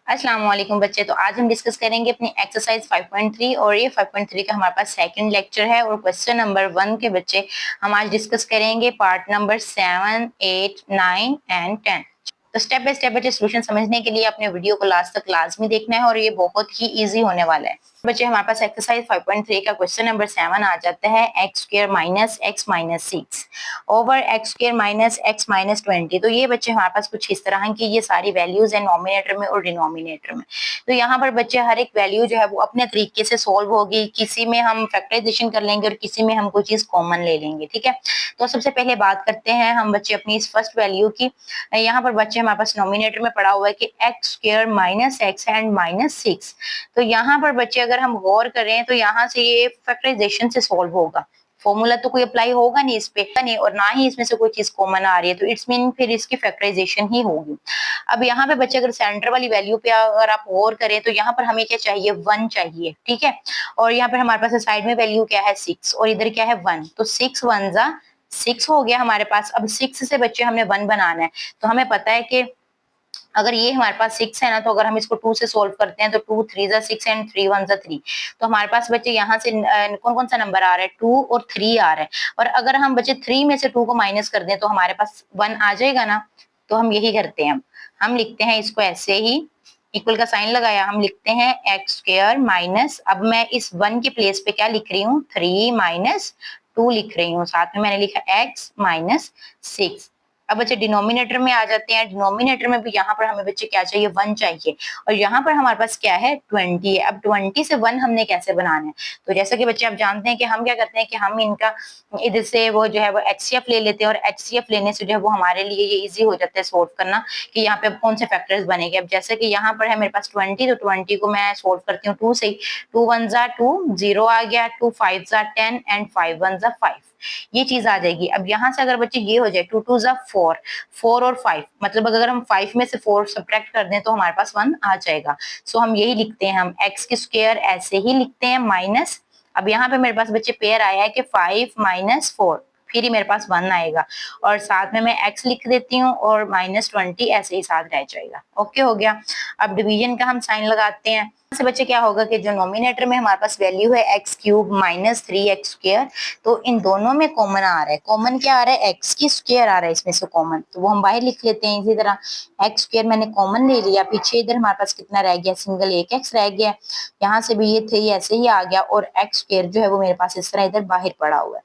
अस्सलाम वालेकुम बच्चे। तो आज हम डिस्कस करेंगे अपनी एक्सरसाइज 5.3 और ये 5.3 का हमारे पास सेकंड लेक्चर है और क्वेश्चन नंबर 1 के बच्चे हम आज डिस्कस करेंगे पार्ट नंबर 7, 8, 9 एंड 10। तो स्टेप बाय स्टेप बच्चे सोल्यूशन समझने के लिए अपने वीडियो को लास्ट तक लाजमी देखना है और ये बहुत ही इजी होने वाला है। बच्चे हमारे पास एक्सरसाइज 5.3 का क्वेश्चन नंबर 7 आ जाता है X square minus x minus 6 over x square minus x minus 20। तो ये बच्चे हमारे पास कुछ इस तरह की ये सारी वैल्यूज है नॉमिनेटर में और डिनोमिनेटर में। तो यहाँ पर बच्चे हर एक वैल्यू जो है वो अपने तरीके से सोल्व होगी, किसी में हम फैक्टराइजेशन कर लेंगे और किसी में हम कोई चीज कॉमन ले लेंगे। ठीक है, तो सबसे पहले बात करते हैं हम बच्चे अपनी इस फर्स्ट वैल्यू की। यहाँ पर बच्चे हमारे पास नॉमिनेटर में पड़ा हुआ है कि x square minus x and minus 6। तो यहाँ पर बच्चे अगर हम गौर करें तो यहाँ से ये फैक्टराइजेशन से सॉल्व होगा, फॉर्मूला तो कोई अप्लाई होगा नहीं इस पे नहीं, और ना ही इसमें से कोई चीज कॉमन आ रही है, तो इट्स मीन फिर इसकी फैक्टराइजेशन ही होगी। अब यहाँ पे बच्चे अगर सेंटर वाली वैल्यू पे अगर आप गौर करें तो यहाँ पर हमें क्या चाहिए, 1 चाहिए। ठीक है, और यहाँ पर हमारे पास साइड में वैल्यू क्या है, 6 और इधर क्या है 1। तो 6 1 जा 6 हो गया हमारे पास। अब 6 से बच्चे हमने 1 बनाना है, तो हमें पता है कि अगर ये हमारे पास 6 है ना, तो अगर हम इसको 2 से सोल्व करते हैं तो 2 3 जा 6 एंड 3 1 जा 3। तो हमारे पास बच्चे यहाँ से कौन कौन सा नंबर आ रहा है, 2 और 3 आ रहा है। और अगर हम बच्चे 3 में से 2 को माइनस कर दें तो हमारे पास 1 आ जाएगा ना। तो हम यही करते हैं, हम लिखते हैं इसको ऐसे ही, इक्वल का साइन लगाया, हम लिखते हैं एक्स स्क्वायर माइनस, अब मैं इस 1 के प्लेस पे क्या लिख रही हूँ, 3 माइनस 2 लिख रही हूँ, साथ में मैंने लिखा एक्स माइनस 6। अब बच्चे डिनोमिनेटर में आ जाते हैं, डिनोमिनेटर में भी यहाँ पर हमें बच्चे क्या चाहिए, 1 चाहिए, और यहाँ पर हमारे पास क्या है, 20 है। अब 20 से 1 हमने कैसे बनाना है, तो जैसा कि बच्चे आप जानते हैं कि हम क्या करते हैं कि हम इनका इधर से वो जो है वो एचसीएफ ले लेते हैं, और एचसीएफ लेने से जो है वो हमारे लिए ये इजी हो जाता है सोल्व करना कि यहाँ पे कौन से फैक्टर्स बनेंगे। अब जैसे कि यहाँ पर है मेरे पास 20, तो 20 को मैं सोल्व करती हूँ 2 से। 2 1 जा 2, 0 आ गया, 2 5 जा 10 एंड 5 1 जा 5, ये चीज आ जाएगी। अब यहाँ से अगर बच्चे ये हो जाए 2 2 जा 4, 4 और 5, मतलब अगर हम 5 में से 4 सब्ट्रैक्ट कर दें तो हमारे पास 1 आ जाएगा। सो हम यही लिखते हैं, हम एक्स की स्क्वायर ऐसे ही लिखते हैं माइनस, अब यहाँ पे मेरे पास बच्चे पेयर आया है कि 5 माइनस 4, फिर ही मेरे पास 1 आएगा, और साथ में मैं x लिख देती हूँ और माइनस 20 ऐसे ही साथ रह जाएगा। ओके हो गया। अब डिवीजन का हम साइन लगाते हैं, से बच्चे क्या होगा कि जो नॉमिनेटर में हमारे पास वैल्यू है x cube minus 3x square, तो इन दोनों में कॉमन आ रहा है, कॉमन क्या आ रहा है, एक्स की स्क्वायर आ रहा है इसमें से कॉमन, तो वो हम बाहर लिख लेते हैं। इसी तरह एक्स स्क्वायर मैंने कॉमन ले लिया, पीछे इधर हमारे पास कितना रह गया, सिंगल एक एक्स रह गया, यहाँ से भी ये 3 ऐसे ही आ गया, और एक्स स्क्वायर जो है वो मेरे पास इस तरह इधर बाहर पड़ा हुआ है।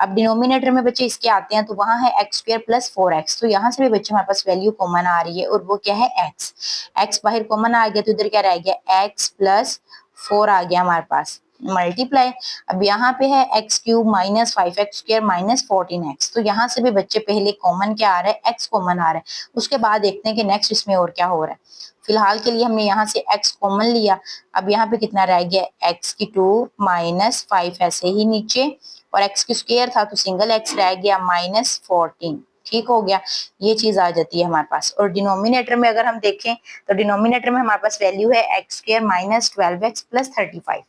अब डिनोमिनेटर में बच्चे इसके आते हैं, तो वहां है एक्स स्क्वायर प्लस 4x, तो यहाँ से भी बच्चे हमारे पास वैल्यू कॉमन आ रही है, और वो क्या है एक्स, एक्स बाहर कॉमन आ गया, तो इधर क्या रह गया, एक्स प्लस 4 आ गया हमारे पास, मल्टीप्लाई। अब यहाँ पे है x cube minus 5x square minus 14x, तो यहाँ से भी बच्चे पहले कॉमन क्या आ रहा है, x कॉमन आ रहा है, उसके बाद देखते हैं कि नेक्स्ट इसमें और क्या हो रहा है। फिलहाल के लिए हमने यहाँ से x कॉमन लिया, अब यहाँ पे कितना रह गया, x की 2 माइनस 5 ऐसे ही नीचे, और x की स्क्वायर था तो सिंगल x रह गया माइनस 14। ठीक हो गया, ये चीज आ जाती है हमारे पास। और डिनोमिनेटर में अगर हम देखें तो डिनोमिनेटर में हमारे पास वैल्यू है X square minus 12x plus 35,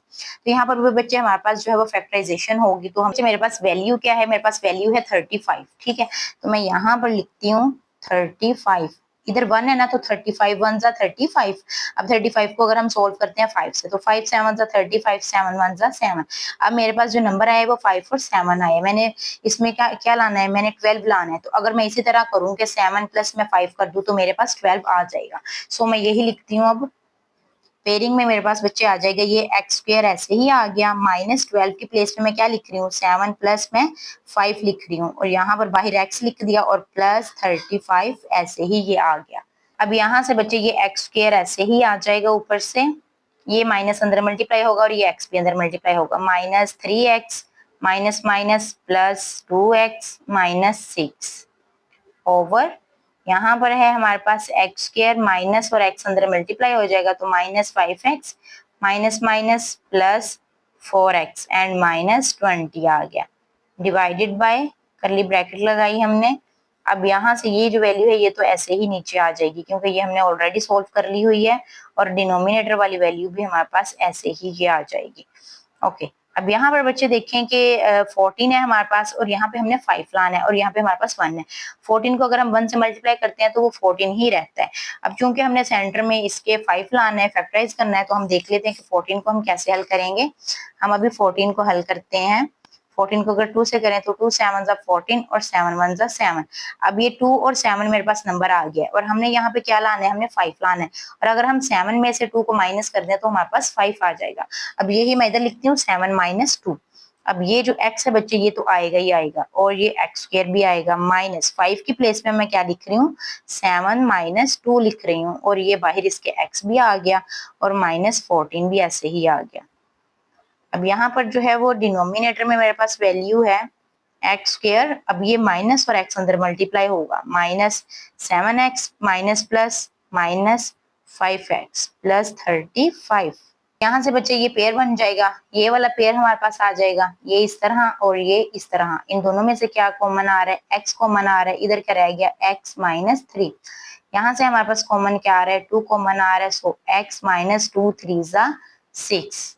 तो यहाँ पर भी बच्चे हमारे पास जो है वो फैक्टराइजेशन होगी, तो हमसे मेरे पास वैल्यू क्या है, मेरे पास वैल्यू है 35। ठीक है, तो मैं यहाँ पर लिखती हूँ 35, इधर 1 है ना, तो 35 1 जा 35। अब 35 को अगर हम सोल्व करते हैं 5 से, तो 5 7 जा 35, 7 1 जा 7। अब मेरे पास जो नंबर आया है वो 5 और 7 आया है, मैंने इसमें क्या क्या लाना है, मैंने 12 लाना है, तो अगर मैं इसी तरह करूँ कि 7 प्लस मैं 5 कर दूं तो मेरे पास 12 आ जाएगा। सो मैं यही लिखती हूँ। अब पेयरिंग में मेरे पास बच्चे आ जाएगा, ये एक्स स्क्वायर ऐसे ही आ गया, माइनस 12 की प्लेस में मैं क्या लिख रही हूँ, 7 प्लस में 5 लिख रही हूँ, और यहाँ पर बाहर एक्स लिख दिया, और प्लस 35 ऐसे ही ये आ गया। अब यहाँ से बच्चे ये एक्स स्क्वायर ऐसे ही आ जाएगा, ऊपर से ये माइनस अंदर मल्टीप्लाई होगा और ये एक्स भी अंदर मल्टीप्लाई होगा, minus 3x minus minus plus 2x minus 6 over, यहाँ पर है हमारे पास एक्स स्क्वायर माइनस और एक्स अंदर मल्टीप्लाई हो जाएगा, तो minus 5x minus minus plus 4x and minus 20 आ गया, डिवाइडेड बाय करली ब्रैकेट लगाई हमने। अब यहाँ से ये जो वैल्यू है ये तो ऐसे ही नीचे आ जाएगी, क्योंकि ये हमने ऑलरेडी सोल्व कर ली हुई है, और डिनोमिनेटर वाली वैल्यू भी हमारे पास ऐसे ही ये आ जाएगी। ओके, अब यहाँ पर बच्चे देखें कि 14 है हमारे पास और यहाँ पे हमने 5 लाना है और यहाँ पे हमारे पास 1 है। 14 को अगर हम 1 से मल्टीप्लाई करते हैं तो वो 14 ही रहता है। अब चूंकि हमने सेंटर में इसके 5 लाना है, फैक्टराइज करना है, तो हम देख लेते हैं कि 14 को हम कैसे हल करेंगे। हम अभी 14 को हल करते हैं। 14 को अगर 2 से करें तो 2 7 14 और 7 1 7। अब ये 2 और 7 मेरे पास नंबर आ गया और हमने यहाँ पे क्या लाना है, हमने 5 लाना है। और अगर हम 7 में से 2 को माइनस कर दें तो हमारे पास 5 आ जाएगा। अब यही मैं इधर लिखती हूँ 7 माइनस 2। अब ये जो x है बच्चे ये तो आएगा ही आएगा और ये x स्क्वायर भी आएगा। माइनस 5 की प्लेस में मैं क्या लिख रही हूँ, 7 माइनस 2 लिख रही हूँ और ये बाहर इसके x भी आ गया और माइनस 14 भी ऐसे ही आ गया। अब यहाँ पर जो है वो डिनोमिनेटर में मेरे पास वैल्यू है एक्स स्क्वायर। अब ये माइनस और एक्स अंदर मल्टीप्लाई होगा। Minus 7x minus plus minus 5x plus 35। यहाँ से बच्चे ये पेयर बन जाएगा। ये वाला पेयर हमारे पास आ जाएगा, ये इस तरह और ये इस तरह। इन दोनों में से क्या कॉमन आ रहा है, एक्स कॉमन आ रहा है। इधर क्या रह गया, एक्स माइनस 3। यहाँ से हमारे पास कॉमन क्या आ रहा है, 2 कॉमन आ रहा है। सो एक्स माइनस 2 3 जा 6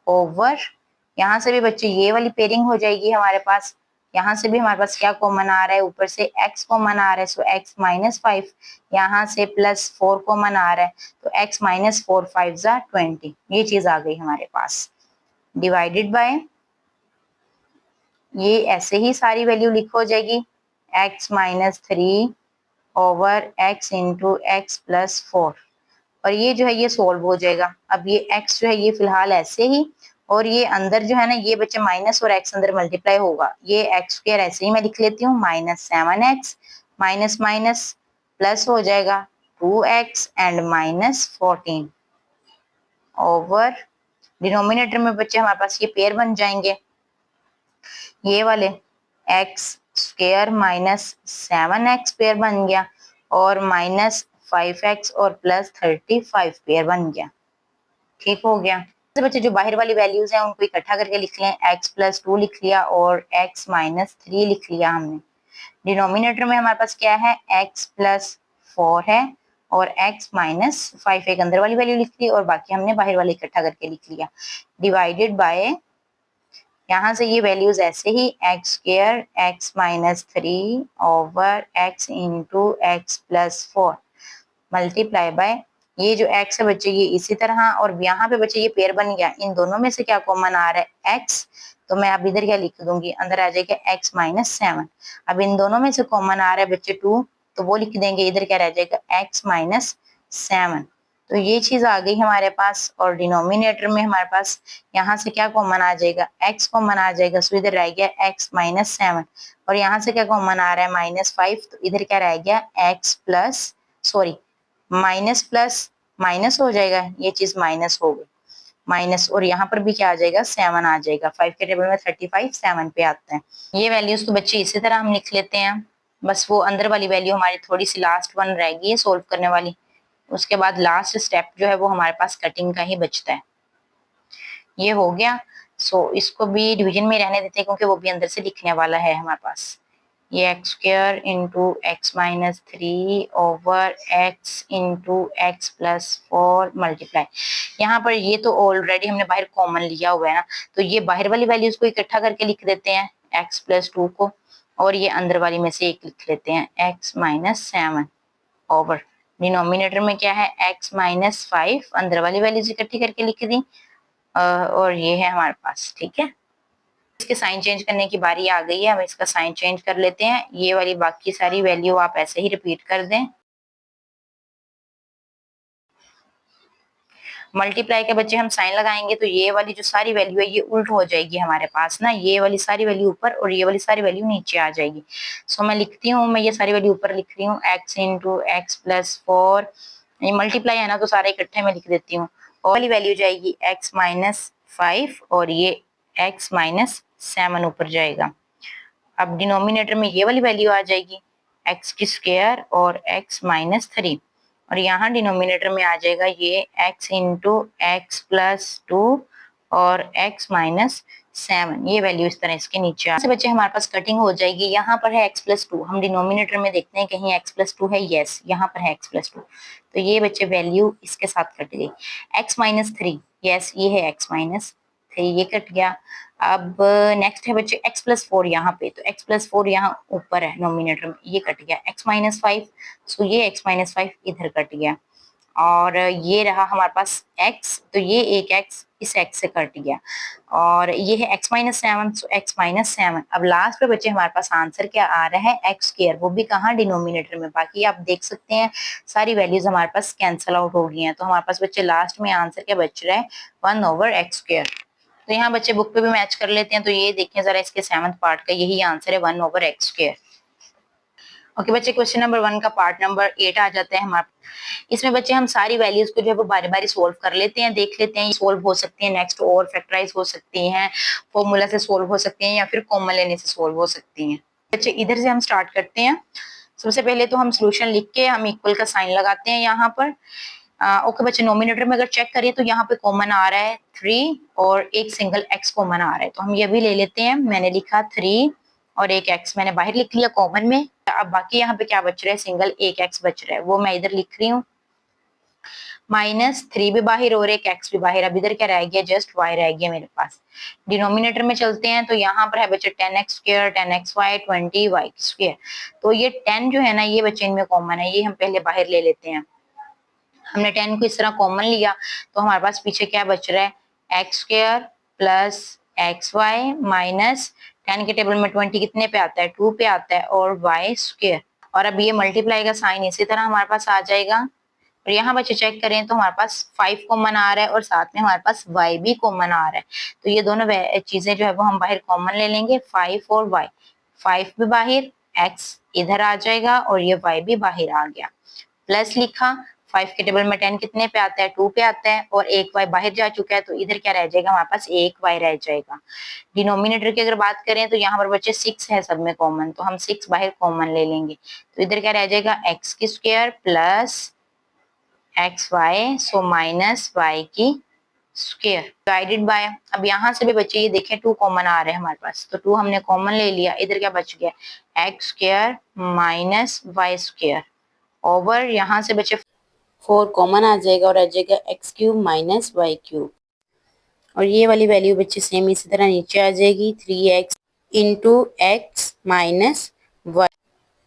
ओवर। यहाँ से भी बच्चे ये वाली पेयरिंग हो जाएगी हमारे पास। यहाँ से भी हमारे पास क्या कॉमन आ रहा है, ऊपर से x कॉमन आ रहा है। सो x माइनस 5, यहाँ से प्लस 4 कॉमन आ रहा है तो x माइनस 4 5 जा 20। ये चीज आ गई हमारे पास। डिवाइडेड बाय, ये ऐसे ही सारी वैल्यू लिखो जाएगी, x minus 3 over x into x plus 4। और ये जो है ये सोल्व हो जाएगा। अब ये x जो है ये फिलहाल ऐसे ही, और ये अंदर जो है ना ये बच्चे माइनस और x अंदर मल्टीप्लाई होगा। ये x स्क्वायर ऐसे ही मैं लिख लेती हूँ, minus 7x minus minus plus हो जाएगा 2x and minus 14 over. Denominator में बच्चे हमारे पास ये पेयर बन जाएंगे, ये वाले x square minus 7x pair बन गया और माइनस 5x और प्लस 35 पेयर बन गया। ठीक हो गया। तो बच्चे जो बाहर वाली वैल्यूज हैं उनको इकट्ठा करके लिख लें। x प्लस 2 लिख लिया और x माइनस 3 लिख लिया हमने। डिनोमिनेटर में हमारे पास क्या है, x प्लस 4 है और x माइनस 5 एक अंदर वाली वैल्यू लिख ली और बाकी हमने बाहर वाले इकट्ठा करके लिख लिया। डिवाइडेड बाय, यहाँ से ये वैल्यूज ऐसे ही, X square X minus 3 over X into x plus 4 multiply by, ये जो x है बच्चे ये इसी तरह, और यहाँ पे बच्चे ये पेयर बन गया। इन दोनों में से क्या कॉमन आ रहा है, x। तो मैं अब इधर क्या लिख दूंगी, अंदर आ जाएगा x माइनस 7। अब इन दोनों में से कॉमन आ रहा है बच्चे 2, तो वो लिख देंगे। इधर क्या रह जाएगा, x माइनस 7। तो ये चीज आ गई हमारे पास। और डिनोमिनेटर में हमारे पास यहाँ से क्या कॉमन आ जाएगा, x कॉमन आ जाएगा। सो इधर रह गया x माइनस 7 और यहाँ से क्या कॉमन आ रहा है, माइनस 5। तो इधर क्या रह गया, x plus sorry minus plus minus हो जाएगा, ये चीज माइनस हो गई माइनस, और यहाँ पर भी क्या आ जाएगा, 7 आ जाएगा। 5 के टेबल में 35 7 पे आता है। ये वैल्यूज तो बच्चे इसी तरह हम लिख लेते हैं। बस वो अंदर वाली वैल्यू हमारी थोड़ी सी लास्ट वन रह गई है सोल्व करने वाली। उसके बाद लास्ट स्टेप जो है वो हमारे पास कटिंग का ही बचता है। ये हो गया। सो इसको भी डिवीजन में रहने देते हैं क्योंकि वो भी अंदर से लिखने वाला है हमारे पास। ये x square into x minus 3 over X into x plus 4 multiply. यहाँ पर ये तो ऑलरेडी हमने बाहर कॉमन लिया हुआ है ना, तो ये बाहर वाली वैल्यूज को इकट्ठा करके लिख देते हैं, एक्स प्लस 2 को, और ये अंदर वाली में से एक लिख लेते हैं, एक्स माइनस 7 ओवर। डिनोमिनेटर में क्या है, एक्स माइनस 5, अंदर वाली वैल्यूज इकट्ठी करके लिख दी और ये है हमारे पास। ठीक है, इसके साइन चेंज करने की बारी आ गई है। हम इसका साइन चेंज कर लेते हैं। ये वाली बाकी सारी वैल्यू आप ऐसे ही रिपीट कर दें। मल्टीप्लाई के बच्चे हम साइन लगाएंगे तो ये वाली जो सारी वैल्यू है ये उल्ट हो जाएगी हमारे पास ना, ये वाली सारी वैल्यू ऊपर और ये वाली सारी वैल्यू नीचे आ जाएगी। सो मैं लिखती हूँ, मैं ये सारी वैल्यू ऊपर लिख रही हूँ, एक्स इंटू एक्स प्लस 4। ये मल्टीप्लाई है ना तो सारे इकट्ठे में लिख देती हूँ। और वाली वैल्यू जाएगी एक्स माइनस 5 और ये एक्स माइनस 7 ऊपर जाएगा। अब डिनोमिनेटर में ये वाली वैल्यू आ जाएगी, एक्स की स्क्वायर और एक्स माइनस 3, और यहाँ डिनोमिनेटर में आ जाएगा ये x इंटू एक्स प्लस 2 और x माइनस 7। ये वैल्यू इस तरह इसके नीचे आ से बच्चे हमारे पास कटिंग हो जाएगी। यहाँ पर है x प्लस 2, हम डिनोमिनेटर में देखते हैं कहीं x प्लस 2 है, यस यहाँ पर है x प्लस 2, तो ये बच्चे वैल्यू इसके साथ कट गई। x माइनस 3, यस ये है x माइनस 3 ये कट गया। अब नेक्स्ट है बच्चे x+4 यहाँ पे, तो x+4 यहाँ ऊपर है नोमिनेटर में, ये कट गया। x-5, सो ये x-5 इधर कट गया। और ये रहा हमारे पास x, तो ये एक x इस x से कट गया। और ये है x-7, सो x-7। अब लास्ट पे बच्चे हमारे पास आंसर क्या आ रहा है, x², वो भी कहाँ, डिनोमिनेटर में। बाकी आप देख सकते हैं सारी वैल्यूज हमारे पास कैंसिल आउट हो गई हैं, तो हमारे पास बच्चे लास्ट में आंसर क्या बच रहा है, 1/x²। तो यहाँ बच्चे बुक पे भी मैच कर लेते हैं, तो ये देखें जरा इसके 7th पार्ट का यही आंसर है, 1/x²। ओके बच्चे, क्वेश्चन नंबर 1 का पार्ट नंबर 8 आ जाता है हमारे। इसमें बच्चे हम सारी वैल्यूज को जो है वो बारी बारी सोल्व कर लेते हैं, देख लेते हैं सोल्व हो सकती है, नेक्स्ट और फैक्टराइज हो सकती हैं, फॉर्मूला से सोल्व हो सकती हैं, या फिर कॉमन लेने से सोल्व हो सकती हैं। बच्चे इधर से हम स्टार्ट करते हैं। सबसे पहले तो हम सोल्यूशन लिख के हम इक्वल का साइन लगाते हैं यहाँ पर। ओके बच्चे, नोमिनेटर में अगर चेक करिए तो यहाँ पे कॉमन आ रहा है 3 और एक सिंगल x कॉमन आ रहा है, तो हम ये भी ले लेते हैं। मैंने लिखा 3 और एक x मैंने बाहर लिख लिया कॉमन में। अब बाकी यहाँ पे क्या बच रहा है, सिंगल एक x बच रहा है, वो मैं इधर लिख रही हूँ। -3 भी बाहर और एक x भी बाहर। अब इधर क्या रह गया, जस्ट y रह गया मेरे पास। डिनोमिनेटर में चलते हैं, तो यहाँ पर है बच्चे 10x², 10xy, 20y²। तो ये 10 जो है ना, ये बच्चे इनमें कॉमन है, ये हम पहले बाहर ले लेते हैं। हमने 10 को इस तरह कॉमन लिया, तो हमारे पास पीछे क्या बच रहा है, x² प्लस xy माइनस 10 के टेबल में 20 कितने पे आता है, 2 पे आता है, और y²। और अब ये मल्टीप्लाई का साइन इसी तरह हमारे पास आ जाएगा। और यहाँ बच्चे चेक करें तो हमारे पास 5 कॉमन आ रहा है और साथ में हमारे पास y भी कॉमन आ रहा है, तो ये दोनों चीजें जो है वो हम बाहर कॉमन ले लेंगे, 5 और y। 5 भी बाहर, x इधर आ जाएगा और ये y भी बाहर आ गया। प्लस लिखा, 5 के टेबल में 10 कितने पे आता है, 2 पे आता है, और एक y बाहर जा चुका है, तो इधर क्या रह जाएगा, हमारे पास एक y रह जाएगा। डिनोमिनेटर की अगर बात करें तो यहाँ पर बच्चे 6 है सब में कॉमन, तो हम 6 बाहर कॉमन ले लेंगे, तो इधर क्या रह जाएगा, x² plus xy, so minus y² divided by. अब यहाँ से भी बच्चे ये देखें 2 कॉमन आ रहे हैं हमारे पास, तो 2 हमने कॉमन ले लिया, इधर क्या बच गया, x² माइनस y² ओवर, यहाँ से बचे 4 कॉमन आ जाएगा और आ जाएगा x³ माइनस y³। और ये वाली वैल्यू बच्चे सेम इसी तरह नीचे आ जाएगी, 3x into x minus y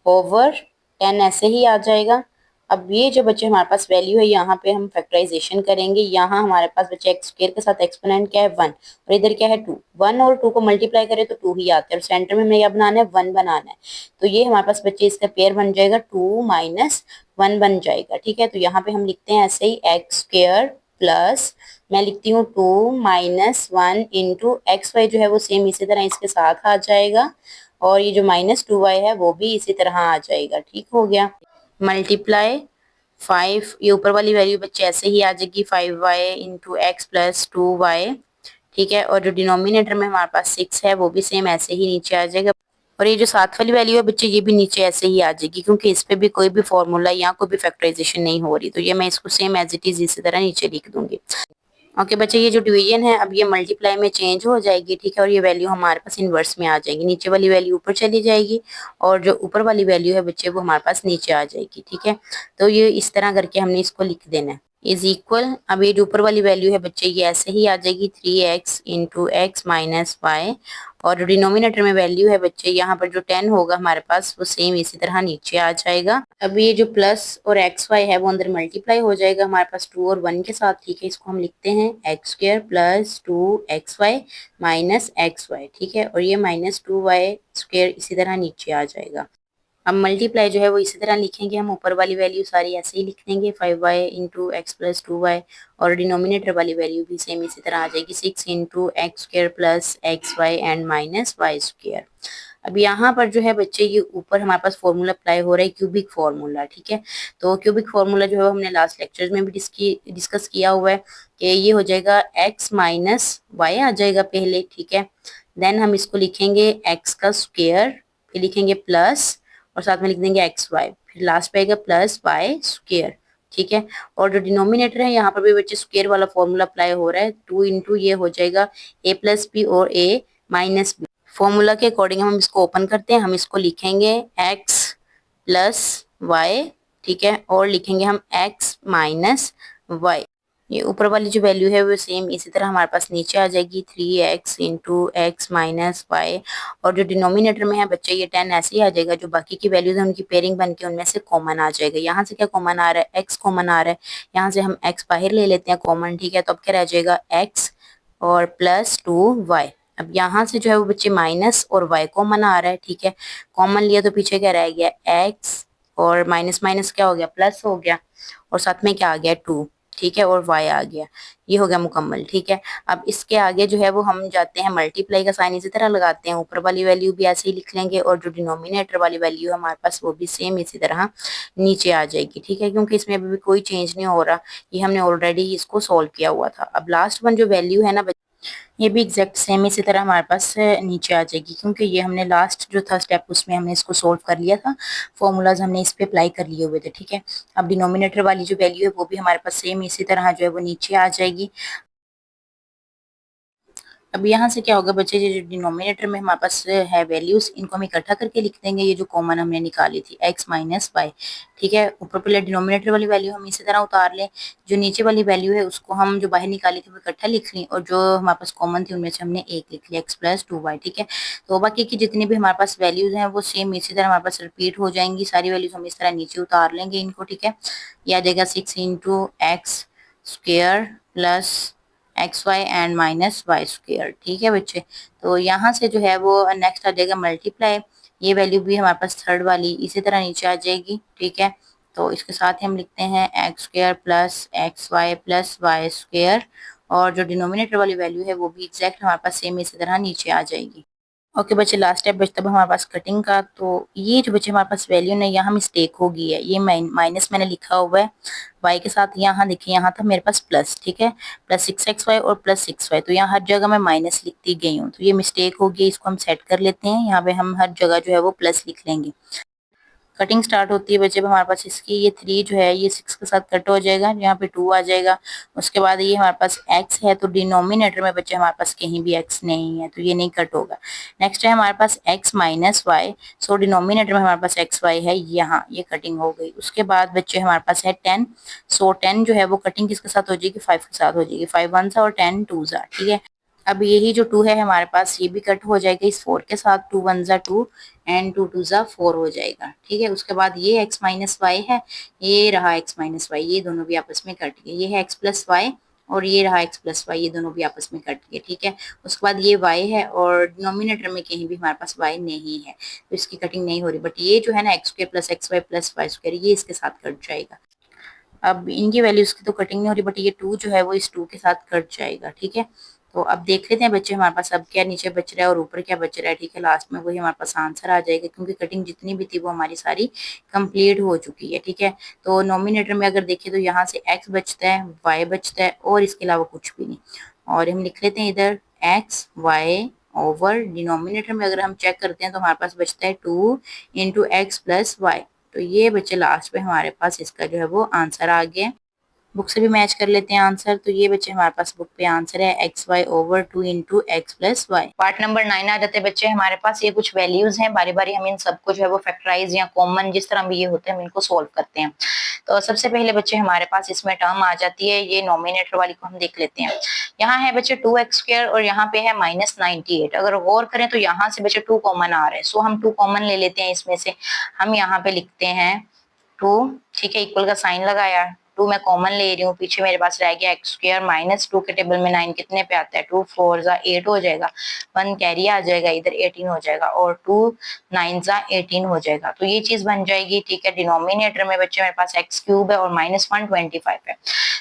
over 10 ऐसे ही आ जाएगा। अब ये जो बच्चे हमारे पास वैल्यू है, यहाँ पे हम फैक्टराइजेशन करेंगे। यहाँ हमारे पास बच्चे x² के साथ एक्सपोनेंट क्या है, 1, और इधर क्या है 2। 1 और 2 को मल्टीप्लाई करें तो 2 ही आता है, और सेंटर में हमें क्या बनाना है, 1 बनाना है। तो ये हमारे पास बच्चे इसका पेयर बन जाएगा, 2 माइनस 1 बन जाएगा। ठीक है, तो यहाँ पे हम लिखते हैं ऐसे ही x² प्लस, मैं लिखती हूँ 2 माइनस 1 इंटू xy जो है वो सेम इसी तरह इसके साथ आ जाएगा, और ये जो -2y है वो भी इसी तरह आ जाएगा। ठीक हो गया, मल्टीप्लाई 5, ये ऊपर वाली वैल्यू बच्चे ऐसे ही आ जाएगी, 5y into x plus 2y। ठीक है, और जो डिनोमिनेटर में हमारे पास 6 है वो भी सेम ऐसे ही नीचे आ जाएगा, और ये जो साथ वाली वैल्यू है बच्चे ये भी नीचे ऐसे ही आ जाएगी, क्योंकि इस पे भी कोई भी फॉर्मूला या कोई भी फैक्टराइजेशन नहीं हो रही, तो ये मैं इसको सेम एज इट इज इसी तरह नीचे लिख दूंगी। ओके बच्चे, ये जो डिवीजन है अब ये मल्टीप्लाई में चेंज हो जाएगी। ठीक है, और ये वैल्यू हमारे पास इनवर्स में आ जाएगी, नीचे वाली वैल्यू ऊपर चली जाएगी और जो ऊपर वाली वैल्यू है बच्चे वो हमारे पास नीचे आ जाएगी। ठीक है, तो ये इस तरह करके हमने इसको लिख देना है, इज इक्वल। अब ये जो ऊपर वाली वैल्यू है बच्चे ये ऐसे ही आ जाएगी, 3x into x minus Y, और जो डिनोमिनेटर में वैल्यू है बच्चे यहाँ पर जो 10 होगा हमारे पास वो सेम इसी तरह नीचे आ जाएगा। अब ये जो प्लस और एक्स वाई है वो अंदर मल्टीप्लाई हो जाएगा हमारे पास 2 और 1 के साथ। ठीक है, इसको हम लिखते हैं x² plus 2xy minus xy। ठीक है, और ये -2y² इसी तरह नीचे आ जाएगा। अब मल्टीप्लाई जो है वो इसी तरह लिखेंगे हम, ऊपर वाली वैल्यू सारी ऐसे ही लिख देंगे, 5y into x plus 2y, और डिनोमिनेटर वाली वैल्यू भी सेम इसी तरह आ जाएगी, 6 into x² plus xy and minus y²। अब यहाँ पर जो है बच्चे ये ऊपर हमारे पास फॉर्मूला अप्लाई हो रहा है, क्यूबिक फॉर्मूला। ठीक है, तो क्यूबिक फॉर्मूला जो है हमने लास्ट लेक्चर में भी डिस्कस किया हुआ है कि ये हो जाएगा x माइनस वाई आ जाएगा पहले। ठीक है, देन हम इसको लिखेंगे x का स्क्वायर, फिर लिखेंगे प्लस और साथ में लिख देंगे xy, फिर लास्ट पे आएगा प्लस y²। ठीक है, और जो डिनोमिनेटर है यहाँ पर भी बच्चे स्क्वायर वाला फॉर्मूला अप्लाई हो रहा है, 2 इंटू ये हो जाएगा a प्लस बी और a माइनस बी। फॉर्मूला के अकॉर्डिंग हम इसको ओपन करते हैं, हम इसको लिखेंगे x प्लस वाई। ठीक है, और लिखेंगे हम x माइनस वाई। ये ऊपर वाली जो वैल्यू है वो सेम इसी तरह हमारे पास नीचे आ जाएगी 3x into x minus Y, और जो डिनोमिनेटर में है बच्चे ये 10 ऐसे ही आ जाएगा, जो बाकी की वैल्यूज है उनकी पेयरिंग बन के उनमें से कॉमन आ जाएगा। यहाँ से क्या कॉमन आ रहा है, x कॉमन आ रहा है, यहाँ से हम x बाहर ले लेते हैं कॉमन, ठीक है, तो अब क्या रह जाएगा x और +2y। अब यहाँ से जो है वो बच्चे माइनस और y कॉमन आ रहा है, ठीक है, कॉमन लिया तो पीछे क्या रह गया x, और माइनस माइनस क्या हो गया प्लस हो गया, और साथ में क्या आ गया 2, ठीक है, और y आ गया, ये हो गया मुकम्मल, ठीक है। अब इसके आगे जो है वो हम जाते हैं मल्टीप्लाई का साइन इसी तरह लगाते हैं, ऊपर वाली वैल्यू भी ऐसे ही लिख लेंगे और जो डिनोमिनेटर वाली वैल्यू है हमारे पास वो भी सेम इसी तरह नीचे आ जाएगी, ठीक है, क्योंकि इसमें अभी भी कोई चेंज नहीं हो रहा, ये हमने ऑलरेडी इसको सॉल्व किया हुआ था। अब लास्ट वन जो वैल्यू है ना, ये भी एग्जैक्ट सेम इसी तरह हमारे पास नीचे आ जाएगी, क्योंकि ये हमने लास्ट जो था स्टेप उसमें हमने इसको सोल्व कर लिया था, फॉर्मूलाज हमने इस पे अप्लाई कर लिए हुए थे, ठीक है। अब डिनोमिनेटर वाली जो वैल्यू है वो भी हमारे पास सेम इसी तरह जो है वो नीचे आ जाएगी। अब यहाँ से क्या होगा बच्चे, जो डिनोमिनेटर में हमारे पास है वैल्यूज, इनको हम इकट्ठा करके लिख देंगे, ये जो कॉमन हमने निकाली थी x माइनस वाई, ठीक है, ऊपर पहले डिनोमिनेटर वाली वैल्यू हम इसी तरह उतार लें, जो नीचे वाली वैल्यू है उसको हम जो बाहर निकाली थी वो इकट्ठा लिख ली, और जो हमारे पास कॉमन थी उनमें से हमने एक लिख लिया x+2y, ठीक है। तो बाकी की जितनी भी हमारे पास वैल्यूज हैं वो सेम इसी तरह हमारे पास रिपीट हो जाएंगी, सारी वैल्यूज हम इस तरह नीचे उतार लेंगे इनको, ठीक है। यह आ जाएगा 6 into x square plus x y and minus y square, ठीक है बच्चे। तो यहाँ से जो है वो नेक्स्ट आ जाएगा मल्टीप्लाई, ये वैल्यू भी हमारे पास थर्ड वाली इसी तरह नीचे आ जाएगी, ठीक है। तो इसके साथ ही हम लिखते हैं x square plus x y plus y square, और जो डिनोमिनेटर वाली वैल्यू है वो भी एग्जैक्ट हमारे पास सेम इसी तरह नीचे आ जाएगी। ओके बच्चे, लास्ट स्टेप बचता है हमारे पास कटिंग का। तो ये जो बच्चे हमारे पास वैल्यू ना यहाँ मिस्टेक हो गई है, ये माइनस मैंने लिखा हुआ है y के साथ, यहाँ देखिए यहाँ था मेरे पास प्लस, ठीक है, +6xy और +6y, तो यहाँ हर जगह मैं माइनस लिखती गई हूँ, तो ये मिस्टेक हो गई, इसको हम सेट कर लेते हैं, यहाँ पे हम हर जगह जो है वो प्लस लिख लेंगे। कटिंग स्टार्ट होती है बच्चे हमारे पास इसकी, ये 3 जो है ये 6 के साथ कट हो जाएगा, यहाँ पे 2 आ जाएगा, उसके बाद ये हमारे पास x है, तो डिनोमिनेटर में बच्चे हमारे पास कहीं भी x नहीं है, तो ये नहीं कट होगा। नेक्स्ट है हमारे पास x minus y, so denominator में हमारे पास एक्स वाई है, यहाँ ये कटिंग हो गई। उसके बाद बच्चे हमारे पास है 10, सो 10 जो है वो कटिंग किसके साथ हो जाएगी, 5 के साथ हो जाएगी, 5 वन सा और 10 टू सा, ठीक है। अब यही जो 2 है हमारे पास ये भी कट हो जाएगा इस 4 के साथ, 2 वन सा 2 एंड 2 टू सा 4 हो जाएगा, ठीक है। उसके बाद ये x माइनस वाई है, ये रहा x माइनस वाई, ये दोनों भी आपस में कट गए, ये है x प्लस वाई और ये रहा x प्लस वाई, ये दोनों भी आपस में कट गए, ठीक है। उसके बाद ये y है और डिनोमिनेटर में कहीं भी हमारे पास y नहीं है, तो इसकी कटिंग नहीं हो रही, बट ये जो है ना x square plus x y plus y square, ये इसके साथ कट जाएगा। अब इनकी वैल्यूज की तो कटिंग नहीं हो रही, बट ये 2 जो है वो इस 2 के साथ कट जाएगा, ठीक है। तो अब देख लेते हैं बच्चे हमारे पास अब क्या नीचे बच रहा है और ऊपर क्या बच रहा है, ठीक है, लास्ट में वही हमारे पास आंसर आ जाएगा, क्योंकि कटिंग जितनी भी थी वो हमारी सारी कंप्लीट हो चुकी है, ठीक है। तो नोमिनेटर में अगर देखें तो यहाँ से x बचता है, y बचता है और इसके अलावा कुछ भी नहीं, और हम लिख लेते हैं इधर x y ओवर डिनोमिनेटर में अगर हम चेक करते हैं तो हमारे पास बचता है 2 इंटू एक्स प्लस वाई, तो ये बच्चे लास्ट में हमारे पास इसका जो है वो आंसर आ गया। बुक से भी मैच कर लेते हैं आंसर, तो ये बच्चे हमारे पास बुक पे आंसर है x y over 2 into x plus y. Part number 9 आ जाते हैं बच्चे हमारे पास, ये कुछ वैल्यूज हैं, बारी बारी हम इन सबको जो है वो फैक्टराइज या कॉमन जिस तरह भी ये होते हैं हम इनको सोल्व करते हैं। तो सबसे पहले बच्चे हमारे पास इसमें टर्म आ जाती है, ये नोमिनेटर वाली को हम देख लेते हैं। यहाँ है बच्चे 2x² और यहाँ पे है -98। अगर गौर करें तो यहाँ से बच्चे 2 कॉमन आ रहे हैं, सो हम 2 कॉमन ले लेते हैं इसमें से, हम यहाँ पे लिखते हैं 2, ठीक है, इक्वल का साइन लगाया, 2 मैं कॉमन ले रही हूँ, पीछे मेरे पास रह गया x² -2 के टेबल में 9 कितने पे आता है, 2 4 जा 8 हो जाएगा, 1 कैरी आ जाएगा, इधर 18 हो जाएगा और 2 9 जा 18 हो जाएगा, तो ये चीज बन जाएगी, ठीक है। डिनोमिनेटर में बच्चे मेरे पास x³ है और -125 है,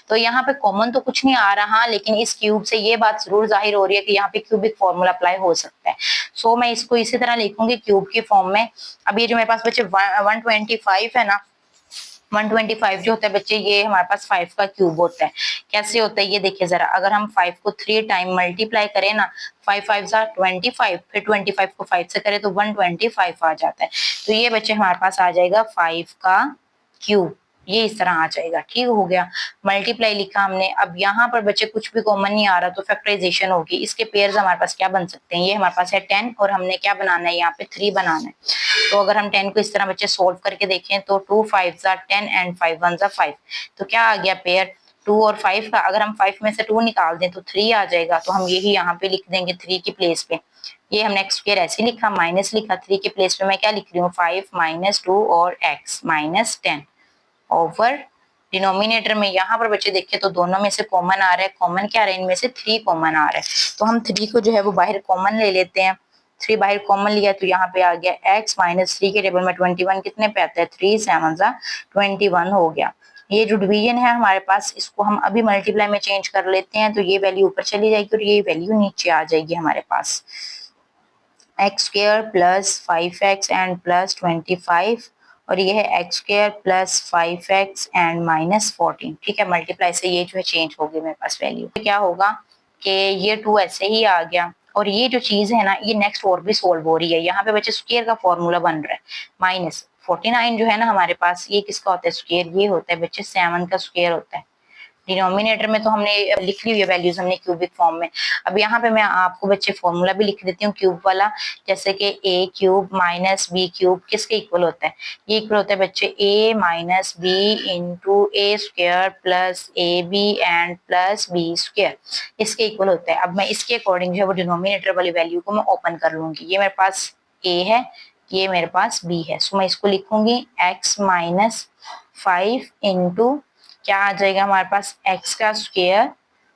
तो यहाँ पे कॉमन तो कुछ नहीं आ रहा, लेकिन इस क्यूब से ये बात जरूर जाहिर हो रही है कि यहाँ पे क्यूबिक फॉर्मूला अप्लाई हो सकता है, सो मैं इसको इसी तरह लिखूंगी क्यूब की फॉर्म में। अब ये जो मेरे पास बच्चे 125 है ना, 125 जो होता है बच्चे ये हमारे पास 5 का क्यूब होता है। कैसे होता है ये देखिए जरा, अगर हम 5 को 3 टाइम मल्टीप्लाई करें ना, 5 5 जा 25, फिर 25 को 5 से करें तो 125 आ जाता है, तो ये बच्चे हमारे पास आ जाएगा 5 का क्यूब, ये इस तरह आ जाएगा, ठीक हो गया। मल्टीप्लाई लिखा हमने, अब यहाँ पर बच्चे कुछ भी कॉमन नहीं आ रहा तो फैक्टराइजेशन होगी, इसके पेयर्स हमारे पास क्या बन सकते हैं, ये हमारे पास है 10 और हमने क्या बनाना है यहाँ पे 3 बनाना है, तो अगर हम 10 को इस तरह बच्चे सोल्व करके देखें तो 2 5 जा 10 एंड 5 1 जा 5, तो क्या आ गया पेयर 2 और 5 का, अगर हम 5 में से 2 निकाल दें तो 3 आ जाएगा, तो हम यही यहाँ पे लिख देंगे 3 की प्लेस पे। ये हमने एक्स स्क्वायर ऐसे लिखा, माइनस लिखा, 3 के प्लेस पे मैं क्या लिख रही हूँ 5 माइनस 2 और एक्स माइनस 10 ओवर डिनोमिनेटर में। यहाँ पर बच्चे देखिए तो दोनों में से कॉमन आ रहा है, कॉमन क्या आ रहा है, इनमें से 3 कॉमन आ रहा है, तो हम 3 को जो है वो बाहर कॉमन ले लेते हैं। 3 बाहर कॉमन लिया तो यहाँ पे आ गया x माइनस 3 के टेबल में 21 कितने पे आता है, 3 7 21 हो गया। ये जो डिवीजन है हमारे पास, इसको हम अभी मल्टीप्लाई में चेंज कर लेते हैं, तो ये वैल्यू ऊपर चली जाएगी और ये वैल्यू नीचे आ जाएगी हमारे पास। X square plus 5x and plus 25, और ये है X square plus 5x and minus 14। ठीक है, मल्टीप्लाई से ये जो है चेंज होगी मेरे पास वैल्यू। तो क्या होगा कि ये 2 ऐसे ही आ गया, और ये जो चीज है ना ये नेक्स्ट और भी सोल्व हो रही है। यहाँ पे बच्चे स्क्वायर का फॉर्मूला बन रहा है, माइनस 49 जो है ना हमारे पास, ये किसका होता है स्क्वायर, ये होता है बच्चे 7 का स्क्वायर होता है। डिनोमिनेटर में तो हमने लिख ली हुई है वैल्यूज हमने क्यूबिक फॉर्म में। अब यहाँ पे मैं आपको बच्चे फॉर्मूला भी लिख देती हूँ क्यूब वाला, जैसे कि a cube minus b cube किसके इक्वल होता है, ये इक्वल होता है बच्चे a minus b into a square plus a b and plus b square, इसके इक्वल होता है। अब मैं इसके अकॉर्डिंग जो है वो डिनोमिनेटर वाली वैल्यू को मैं ओपन कर लूंगी। ये मेरे पास a है, ये मेरे पास b है, सो मैं इसको लिखूंगी x माइनस 5 इंटू क्या आ जाएगा हमारे पास x का स्क्वायर,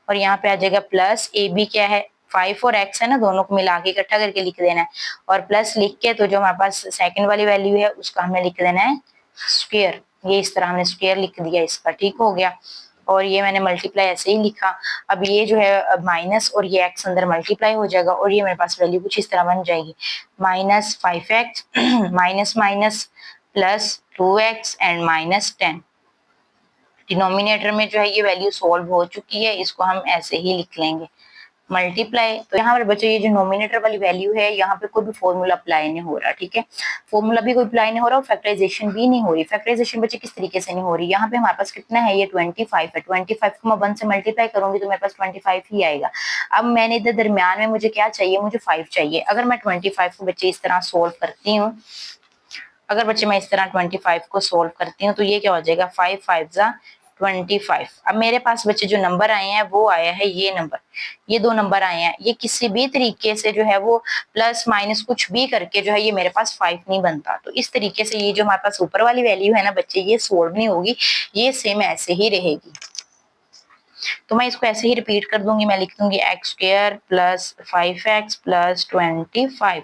और यहाँ पे आ जाएगा प्लस ए बी क्या है 5 और x है ना, दोनों को मिला के इकट्ठा करके लिख देना है, और प्लस लिख के तो जो हमारे पास सेकंड वाली वैल्यू है उसका हमें लिख देना है स्क्वायर। ये इस तरह हमने स्क्वायर लिख दिया इसका, ठीक हो गया। और ये मैंने मल्टीप्लाई ऐसे ही लिखा। अब ये जो है माइनस और ये x अंदर मल्टीप्लाई हो जाएगा, और ये मेरे पास वैल्यू कुछ इस तरह बन जाएगी, minus 5x minus minus plus 2x and minus 10। Denominator में जो है ये वैल्यू सॉल्व हो चुकी है, इसको हम ऐसे ही लिख लेंगे मल्टीप्लाई। तो यहाँ पर बच्चों ये जो नोमिनेटर वाली वैल्यू है यहाँ पे कोई भी फॉर्मूला अप्लाई नहीं हो रहा, ठीक है, फॉर्मूला भी कोई अप्लाई नहीं हो रहा और फैक्टराइजेशन भी नहीं हो रही। फैक्टराइजेशन बच्चे किस तरीके से नहीं हो रही, यहाँ पे हमारे पास कितना है, ये 25 है, 25 को मैं 1 से मल्टीप्लाई करूंगी तो मेरे पास 25 ही आएगा। अब मैंने इधर दरमियान में मुझे क्या चाहिए, मुझे 5 चाहिए। अगर मैं 25 को बच्चे इस तरह सोल्व करती हूँ, अगर बच्चे मैं इस तरह 25 को सोल्व करती हूँ तो ये क्या हो जाएगा 5 5 जा 25। अब मेरे पास बच्चे जो नंबर आए हैं वो आया है ये नंबर, ये 2 नंबर आए हैं, ये किसी भी तरीके से जो है वो प्लस माइनस कुछ भी करके जो है ये मेरे पास 5 नहीं बनता। तो इस तरीके से ये जो हमारे पास ऊपर वाली वैल्यू है ना बच्चे ये सोल्व नहीं होगी, ये सेम ऐसे ही रहेगी। तो मैं इसको ऐसे ही रिपीट कर दूंगी, मैं लिख दूंगी x square plus 5x plus 25।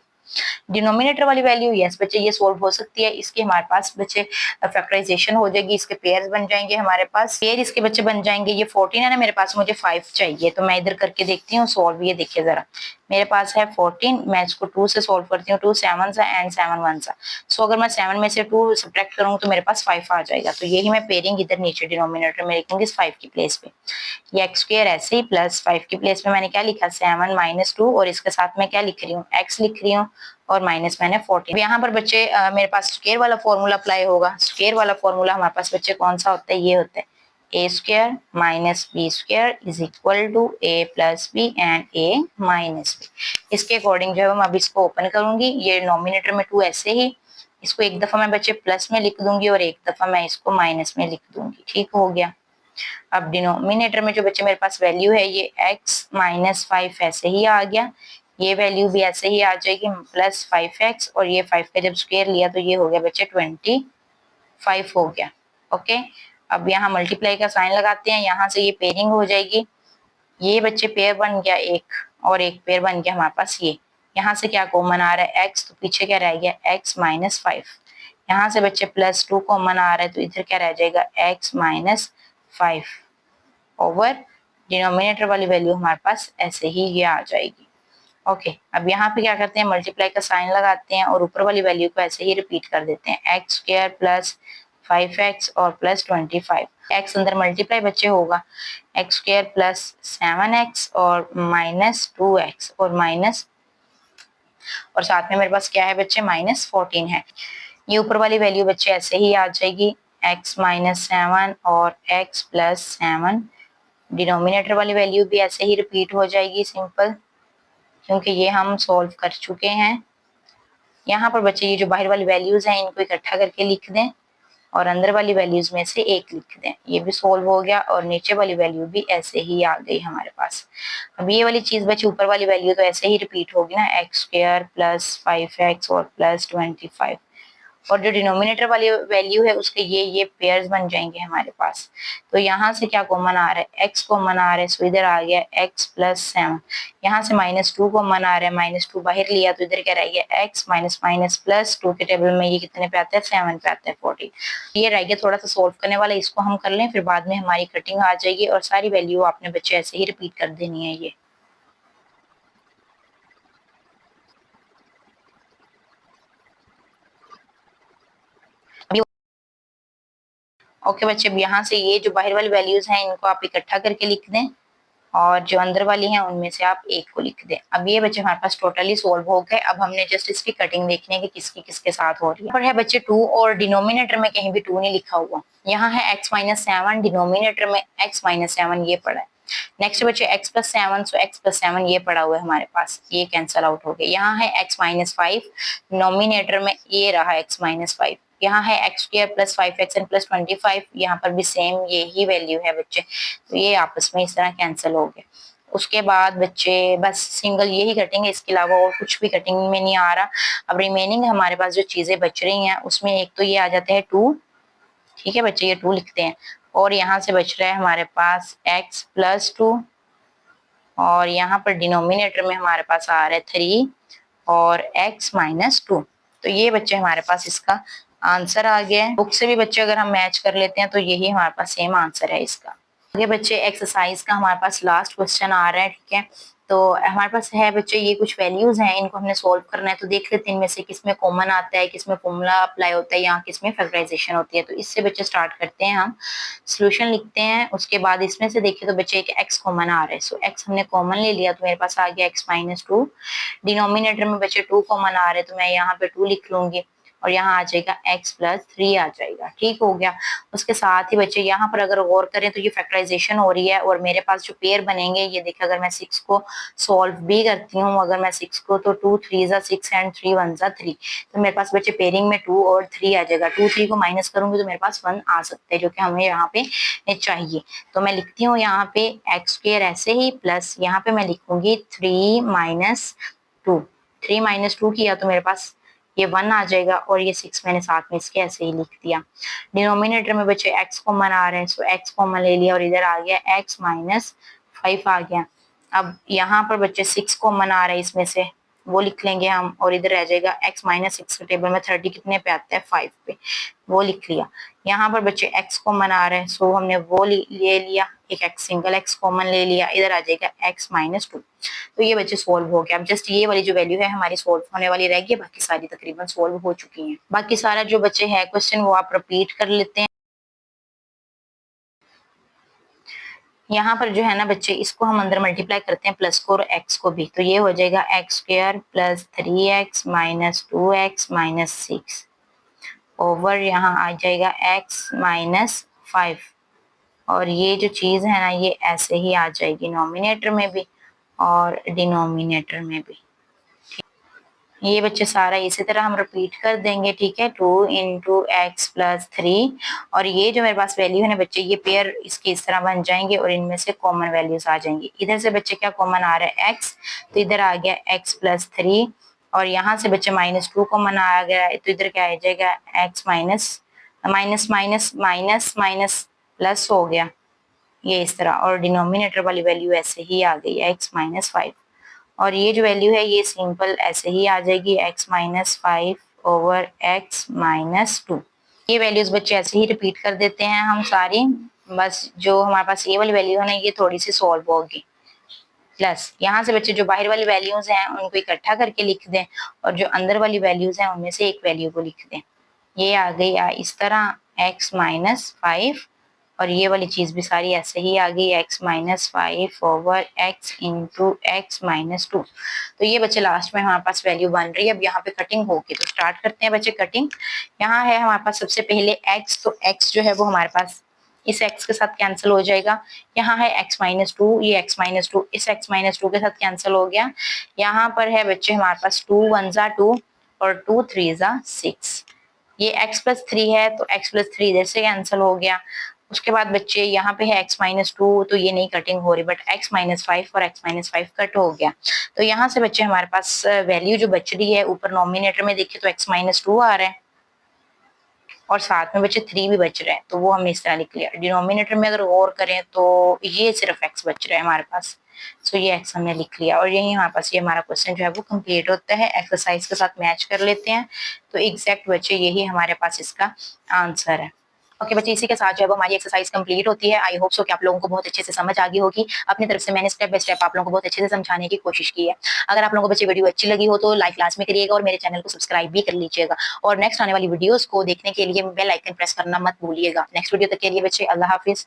Denominator वाली वैल्यू यस बच्चे ये सोल्व हो सकती है, इसके हमारे पास बच्चे फैक्टराइजेशन हो जाएगी, इसके पेयर्स बन जाएंगे हमारे पास, पेयर इसके बच्चे बन जाएंगे। ये 14 है ना मेरे पास, मुझे 5 चाहिए, तो मैं इधर करके देखती हूँ सोल्व। ये देखिए जरा मेरे पास है 14, मैं इसको 2 से सोल्व करती हूँ, 2 7 सा एंड 7 1 सा, सो अगर मैं 7 में से 2 सब्ट्रैक्ट करूंगी तो मेरे पास 5 आ जाएगा। तो यही मैं पेयरिंग इधर नीचे डिनोमिनेटर में लिखूंगी इस 5 की प्लेस पे। ये एक्स स्क्वायर ऐसे ही प्लस 5 की प्लेस पे मैंने क्या लिखा 7 माइनस 2, और इसके साथ में क्या लिख रही हूँ x लिख रही हूँ, और माइनस मैंने 14। यहाँ पर बच्चे मेरे पास स्क्वायर वाला फॉर्मूला अप्लाई होगा। स्क्वायर वाला फॉर्मूला हमारे पास बच्चे कौन सा होता है, ये होता है A square minus B square is equal to A plus B and A minus B. इसके अकॉर्डिंग जो है मैं अब इसको ओपन करूंगी, ये नॉमिनेटर में 2 ऐसे ही, इसको एक दफा मैं बच्चे प्लस में लिख दूंगी और एक दफा मैं इसको माइनस में लिख दूंगी, ठीक हो गया। अब डिनोमिनेटर में जो बच्चे मेरे पास वैल्यू है ये x माइनस 5 ऐसे ही आ गया, ये वैल्यू भी ऐसे ही आ जाएगी प्लस 5x, और ये 5 का जब स्क्वायर लिया तो ये हो गया बच्चे 25 हो गया। ओके, अब यहाँ मल्टीप्लाई का साइन लगाते हैं, यहाँ से ये पेयरिंग हो जाएगी, ये बच्चे पेयर बन गया एक, और एक पेयर बन गया हमारे पास ये। यहाँ से क्या कॉमन आ रहा है x, तो पीछे क्या रह गया x माइनस 5। यहाँ से बच्चे प्लस 2 कॉमन आ रहा है, तो इधर क्या रह जाएगा x माइनस 5 ओवर डिनोमिनेटर वाली वैल्यू हमारे पास ऐसे ही ये आ जाएगी। ओके, अब यहाँ पे क्या करते हैं मल्टीप्लाई का साइन लगाते हैं और ऊपर वाली वैल्यू को ऐसे ही रिपीट कर देते हैं, एक्स स्क्वायर प्लस 5x और प्लस 25। एक्स अंदर मल्टीप्लाई बच्चे होगा, एक्स स्क्वायर प्लस 7x और माइनस 2x और माइनस, और साथ में मेरे पास क्या है बच्चे माइनस 14 है। ये ऊपर वाली वैल्यू बच्चे ऐसे ही आ जाएगी, x माइनस 7 और x प्लस 7। डिनोमिनेटर वाली वैल्यू भी ऐसे ही रिपीट हो जाएगी सिंपल, क्योंकि ये हम सॉल्व कर चुके हैं। यहाँ पर बच्चे ये जो बाहर वाली वैल्यूज हैं इनको इकट्ठा करके लिख दें, और अंदर वाली वैल्यूज में से एक लिख दें। ये भी सोल्व हो गया और नीचे वाली वैल्यू भी ऐसे ही आ गई हमारे पास। अब ये वाली चीज बची, ऊपर वाली वैल्यू तो ऐसे ही रिपीट होगी ना, एक्स स्क्वायर प्लस 5x और प्लस 25, और जो डिनोमिनेटर वाली वैल्यू है उसके ये पेयर्स बन जाएंगे हमारे पास। तो यहाँ से क्या कॉमन आ रहा है, x कॉमन आ रहा है, सो इधर आ गया x प्लस 7। यहाँ से -2 कॉमन आ रहा है, -2 बाहर लिया तो इधर क्या रह गया x माइनस माइनस प्लस 2 के टेबल में ये कितने पे आता है, 7 पे आता है 40। ये रह गया थोड़ा सा सोल्व करने वाला, इसको हम कर लें, फिर बाद में हमारी कटिंग आ जाएगी और सारी वैल्यू आपने बच्चे ऐसे ही रिपीट कर देनी है। ये ओके बच्चे, अब यहाँ से ये जो बाहर वाली वैल्यूज हैं इनको आप इकट्ठा करके लिख दें और जो अंदर वाली हैं उनमें से आप एक को लिख दें। अब ये बच्चे हमारे पास टोटली सोल्व हो गए। अब हमने जस्ट इसकी कटिंग देखनी है कि किसकी किसके साथ हो रही है। पर है बच्चे 2 और डिनोमिनेटर में कहीं भी 2 नहीं लिखा हुआ। यहाँ है x माइनस 7, डिनोमिनेटर में x माइनस 7 ये पड़ा है। नेक्स्ट बच्चे x प्लस 7, सो x प्लस 7 ये पड़ा हुआ है हमारे पास, ये कैंसिल आउट हो गया। यहाँ है x माइनस 5, डिनोमिनेटर में ये रहा x माइनस 5। यहाँ है X square plus 5x and plus 25, यहाँ पर भी सेम यही वैल्यू है बच्चे, तो ये आपस में इस तरह कैंसिल हो गए। उसके बाद बच्चे बस सिंगल यही कटेंगे, इसके अलावा और कुछ भी कटिंग में नहीं आ रहा। अब रिमेनिंग हमारे पास जो चीजें बच रही हैं उसमें एक तो ये आ जाते हैं 2, ठीक है बच्चे, ये 2 लिखते हैं, और यहाँ से बच रहा है हमारे पास x प्लस 2, और यहाँ पर डिनोमिनेटर में हमारे पास आ रहा है 3 और x माइनस 2। तो ये बच्चे हमारे पास इसका आंसर आ गया है। बुक से भी बच्चे अगर हम मैच कर लेते हैं तो यही हमारे पास सेम आंसर है इसका। आगे बच्चे एक्सरसाइज का हमारे पास लास्ट क्वेश्चन आ रहा है, ठीक है। तो हमारे पास है बच्चे ये कुछ वैल्यूज हैं, इनको हमने सोल्व करना है, तो देख लेते हैं इनमें से किसमें कॉमन आता है, किसमें फॉर्मूला अप्लाई होता है, यहाँ किसमें फैक्टराइजेशन होती है। तो इससे बच्चे स्टार्ट करते हैं, हम सोल्यूशन लिखते हैं। उसके बाद इसमें से देखिए तो बच्चे एक x कॉमन आ रहा है, सो x हमने कॉमन ले लिया तो मेरे पास आ गया x माइनस 2। डिनोमिनेटर में बच्चे 2 कॉमन आ रहे हैं तो मैं यहाँ पे 2 लिख लूंगी और यहाँ आ जाएगा x प्लस 3 आ जाएगा, ठीक हो गया। उसके साथ ही बच्चे यहाँ पर अगर गौर करें तो ये फैक्टराइजेशन हो रही है और मेरे पास जो पेयर बनेंगे ये देखिए, अगर मैं 6 को सॉल्व भी करती हूँ, अगर मैं 6 को, तो 2 3 जा 6 एंड 3 1 जा 3, तो मेरे पास बच्चे पेयरिंग में 2 और 3 आ जाएगा। 2 3 को माइनस करूंगी तो मेरे पास 1 आ सकता है, जो कि हमें यहाँ पे चाहिए। तो मैं लिखती हूँ यहाँ पे एक्स स्क्वायर ऐसे ही, प्लस यहाँ पे मैं लिखूंगी 3 माइनस 2। 3 माइनस 2 किया तो मेरे पास ये 1 आ जाएगा, और ये 6 मैंने साथ में इसके ऐसे ही लिख दिया। डिनोमिनेटर में बच्चे x कॉमन आ रहे हैं, सो x कॉमन ले लिया और इधर आ गया x माइनस 5 आ गया। अब यहाँ पर बच्चे 6 कॉमन आ रहे हैं, इसमें से वो लिख लेंगे हम, और इधर रह जाएगा x माइनस 6 के टेबल में 30 कितने पे आता है, 5 पे, वो लिख लिया। यहाँ पर बच्चे x कॉमन आ रहे हैं, सो हमने वो ले लिया, एक x सिंगल x कॉमन ले लिया, इधर आ जाएगा x माइनस 2। तो ये बच्चे सोल्व हो गया। अब जस्ट ये वाली जो वैल्यू है हमारी सोल्व होने वाली रहेगी, बाकी सारी तकरीबन सोल्व हो चुकी हैं। बाकी सारा जो बच्चे है क्वेश्चन वो आप रिपीट कर लेते हैं। यहाँ पर जो है ना बच्चे, इसको हम अंदर मल्टीप्लाई करते हैं प्लस को और एक्स को भी, तो ये हो जाएगा x square plus 3x minus 2x minus 6 over यहाँ आ जाएगा x माइनस 5, और ये जो चीज है ना ये ऐसे ही आ जाएगी नॉमिनेटर में भी और डिनोमिनेटर में भी। ये बच्चे सारा इसी तरह हम रिपीट कर देंगे, ठीक है। 2 इंटू एक्स प्लस 3, और ये जो मेरे पास वैल्यू है ना बच्चे, ये पेयर इसके इस तरह बन जाएंगे और इनमें से कॉमन वैल्यूज आ जाएंगी। इधर से बच्चे क्या कॉमन आ रहा है x, तो इधर आ गया x प्लस 3, और यहाँ से बच्चे -2 कॉमन आ गया तो इधर क्या आ जाएगा x minus minus minus minus minus plus हो गया, ये इस तरह, और डिनोमिनेटर वाली वैल्यू ऐसे ही आ गई x माइनस 5, और ये जो वैल्यू है ये सिंपल ऐसे ही आ जाएगी x minus 5 over x minus 2। ये वैल्यूज बच्चे ऐसे ही रिपीट कर देते हैं हम सारी, बस जो हमारे पास ये वाली वैल्यू है ना ये थोड़ी सी सॉल्व होगी। प्लस यहाँ से बच्चे जो बाहर वाली वैल्यूज हैं उनको इकट्ठा करके लिख दें, और जो अंदर वाली वैल्यूज हैं उनमें से एक वैल्यू को लिख दें। ये आ गई इस तरह x माइनस 5, और ये वाली चीज भी सारी ऐसे ही आ गई x minus 5 over x into x minus 2। तो ये बच्चे लास्ट में हमारे पास वैल्यू बन रही है। अब यहाँ पे कटिंग होगी, तो स्टार्ट करते हैं बच्चे कटिंग। यहाँ है हमारे पास सबसे पहले x, तो x जो है वो हमारे पास इस x के साथ कैंसिल हो जाएगा। यहाँ है x माइनस 2, ये x माइनस 2 इस x माइनस 2 के साथ कैंसिल हो गया। यहाँ पर है बच्चे हमारे पास 2 1 जा 2 और 2 3 जा 6, ये x प्लस 3 है तो x प्लस 3 इधर से कैंसिल हो गया। उसके बाद बच्चे यहाँ पे है x माइनस 2 तो ये नहीं कटिंग हो रही, बट x माइनस 5 और x माइनस 5 कट हो गया। तो यहाँ से बच्चे हमारे पास वैल्यू जो बच रही है ऊपर नॉमिनेटर में देखिए तो x माइनस 2 आ रहा है और साथ में बच्चे 3 भी बच रहे हैं, तो वो हमने इस तरह लिख लिया। डिनोमिनेटर में अगर गौर करें तो ये सिर्फ x बच रहा है हमारे पास, तो ये x हमने लिख लिया और यही हमारे पास ये हमारा क्वेश्चन जो है वो कंप्लीट होता है। एक्सरसाइज के साथ मैच कर लेते हैं तो एग्जैक्ट बच्चे यही हमारे पास इसका आंसर है। ओके बच्चे, इसी के साथ जो है वो हमारी एक्सरसाइज कंप्लीट होती है। आई होप सो कि आप लोगों को बहुत अच्छे से समझ आ गई होगी। अपनी तरफ से मैंने स्टेप बाय स्टेप आप लोगों को बहुत अच्छे से समझाने की कोशिश की है। अगर आप लोगों को बच्चे वीडियो अच्छी लगी हो तो लाइक लास्ट में करिएगा और मेरे चैनल को सब्सक्राइब भी कर लीजिएगा और नेक्स्ट आने वाली वीडियोस को देखने के लिए बेल आइकन प्रेस करना मत भूलिएगा। नेक्स्ट वीडियो तक के लिए बच्चे अल्लाह हाफिज।